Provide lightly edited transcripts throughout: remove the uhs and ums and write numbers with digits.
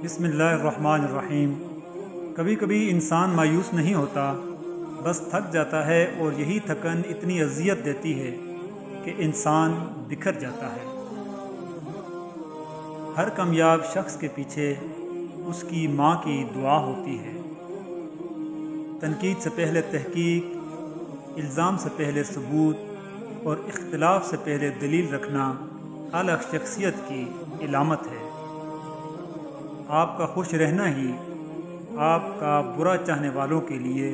بسم اللہ الرحمن الرحیم۔ کبھی کبھی انسان مایوس نہیں ہوتا، بس تھک جاتا ہے، اور یہی تھکن اتنی اذیت دیتی ہے کہ انسان بکھر جاتا ہے۔ ہر کامیاب شخص کے پیچھے اس کی ماں کی دعا ہوتی ہے۔ تنقید سے پہلے تحقیق، الزام سے پہلے ثبوت، اور اختلاف سے پہلے دلیل رکھنا اعلیٰ شخصیت کی علامت ہے۔ آپ کا خوش رہنا ہی آپ کا برا چاہنے والوں کے لیے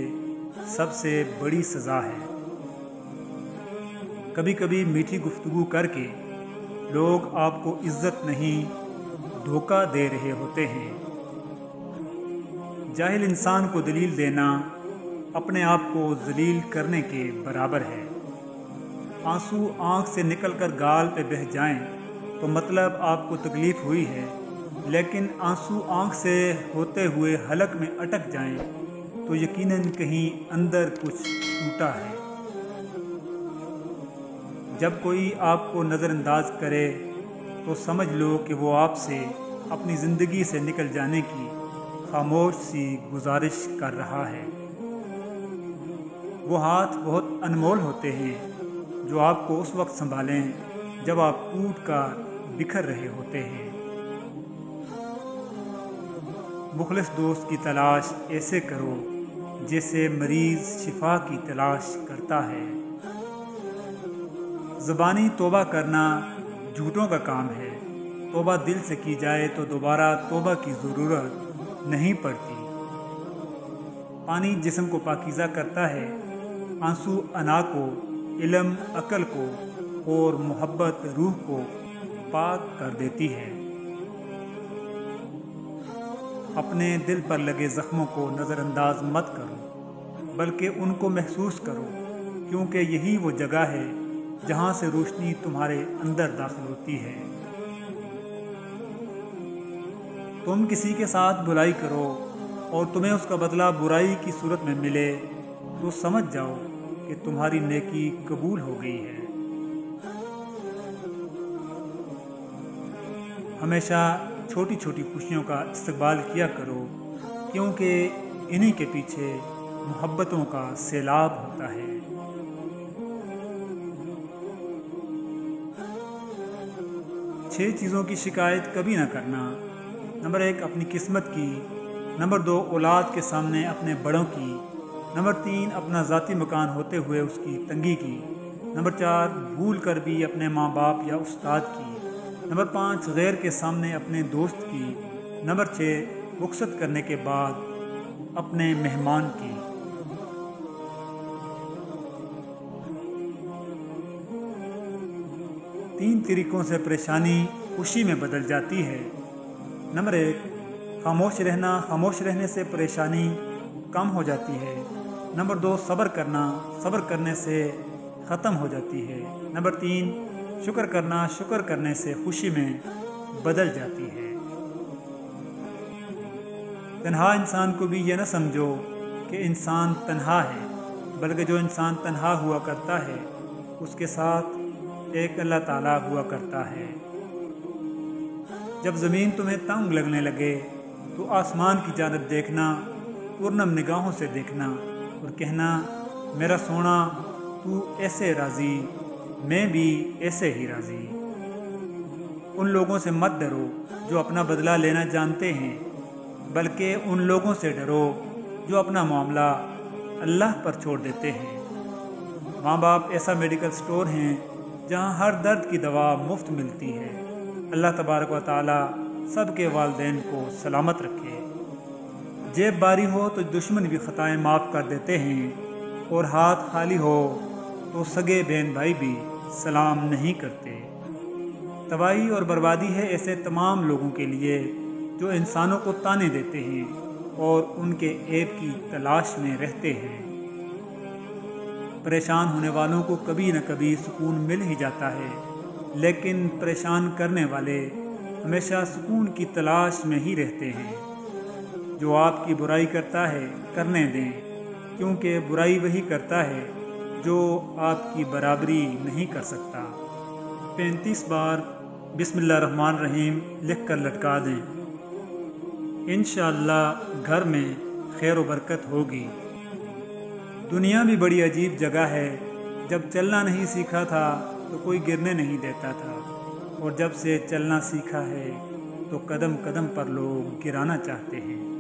سب سے بڑی سزا ہے۔ کبھی کبھی میٹھی گفتگو کر کے لوگ آپ کو عزت نہیں، دھوکہ دے رہے ہوتے ہیں۔ جاہل انسان کو دلیل دینا اپنے آپ کو ذلیل کرنے کے برابر ہے۔ آنسو آنکھ سے نکل کر گال پہ بہہ جائیں تو مطلب آپ کو تکلیف ہوئی ہے، لیکن آنسو آنکھ سے ہوتے ہوئے حلق میں اٹک جائیں تو یقیناً کہیں اندر کچھ ٹوٹا ہے۔ جب کوئی آپ کو نظر انداز کرے تو سمجھ لو کہ وہ آپ سے اپنی زندگی سے نکل جانے کی خاموش سی گزارش کر رہا ہے۔ وہ ہاتھ بہت انمول ہوتے ہیں جو آپ کو اس وقت سنبھالیں جب آپ ٹوٹ کر بکھر رہے ہوتے ہیں۔ مخلص دوست کی تلاش ایسے کرو جیسے مریض شفا کی تلاش کرتا ہے۔ زبانی توبہ کرنا جھوٹوں کا کام ہے۔ توبہ دل سے کی جائے تو دوبارہ توبہ کی ضرورت نہیں پڑتی۔ پانی جسم کو پاکیزہ کرتا ہے، آنسو انا کو، علم عقل کو، اور محبت روح کو پاک کر دیتی ہے۔ اپنے دل پر لگے زخموں کو نظر انداز مت کرو، بلکہ ان کو محسوس کرو، کیونکہ یہی وہ جگہ ہے جہاں سے روشنی تمہارے اندر داخل ہوتی ہے۔ تم کسی کے ساتھ برائی کرو اور تمہیں اس کا بدلہ برائی کی صورت میں ملے تو سمجھ جاؤ کہ تمہاری نیکی قبول ہو گئی ہے۔ ہمیشہ چھوٹی چھوٹی خوشیوں کا استقبال کیا کرو، کیونکہ انہی کے پیچھے محبتوں کا سیلاب ہوتا ہے۔ چھ چیزوں کی شکایت کبھی نہ کرنا۔ نمبر 1، اپنی قسمت کی۔ نمبر 2، اولاد کے سامنے اپنے بڑوں کی۔ نمبر 3، اپنا ذاتی مکان ہوتے ہوئے اس کی تنگی کی۔ نمبر 4، بھول کر بھی اپنے ماں باپ یا استاد کی۔ نمبر 5، غیر کے سامنے اپنے دوست کی۔ نمبر 6، رخصت کرنے کے بعد اپنے مہمان کی۔ تین طریقوں سے پریشانی خوشی میں بدل جاتی ہے۔ نمبر 1، خاموش رہنا۔ خاموش رہنے سے پریشانی کم ہو جاتی ہے۔ نمبر 2، صبر کرنا۔ صبر کرنے سے ختم ہو جاتی ہے۔ نمبر 3، شکر کرنا۔ شکر کرنے سے خوشی میں بدل جاتی ہے۔ تنہا انسان کو بھی یہ نہ سمجھو کہ انسان تنہا ہے، بلکہ جو انسان تنہا ہوا کرتا ہے اس کے ساتھ ایک اللہ تعالیٰ ہوا کرتا ہے۔ جب زمین تمہیں تنگ لگنے لگے تو آسمان کی جانب دیکھنا، پرنم نگاہوں سے دیکھنا اور کہنا، میرا سونا تو ایسے راضی، میں بھی ایسے ہی راضی۔ ان لوگوں سے مت ڈرو جو اپنا بدلہ لینا جانتے ہیں، بلکہ ان لوگوں سے ڈرو جو اپنا معاملہ اللہ پر چھوڑ دیتے ہیں۔ ماں باپ ایسا میڈیکل سٹور ہیں جہاں ہر درد کی دوا مفت ملتی ہے۔ اللہ تبارک و تعالی سب کے والدین کو سلامت رکھے۔ جیب باری ہو تو دشمن بھی خطائیں معاف کر دیتے ہیں، اور ہاتھ خالی ہو تو سگے بہن بھائی بھی سلام نہیں کرتے۔ تباہی اور بربادی ہے ایسے تمام لوگوں کے لیے جو انسانوں کو طعنے دیتے ہیں اور ان کے عیب کی تلاش میں رہتے ہیں۔ پریشان ہونے والوں کو کبھی نہ کبھی سکون مل ہی جاتا ہے، لیکن پریشان کرنے والے ہمیشہ سکون کی تلاش میں ہی رہتے ہیں۔ جو آپ کی برائی کرتا ہے کرنے دیں، کیونکہ برائی وہی کرتا ہے جو آپ کی برابری نہیں کر سکتا۔ 35 بار بسم اللہ الرحمن الرحیم لکھ کر لٹکا دیں۔ انشاءاللہ گھر میں خیر و برکت ہوگی۔ دنیا بھی بڑی عجیب جگہ ہے، جب چلنا نہیں سیکھا تھا تو کوئی گرنے نہیں دیتا تھا، اور جب سے چلنا سیکھا ہے تو قدم قدم پر لوگ گرانا چاہتے ہیں۔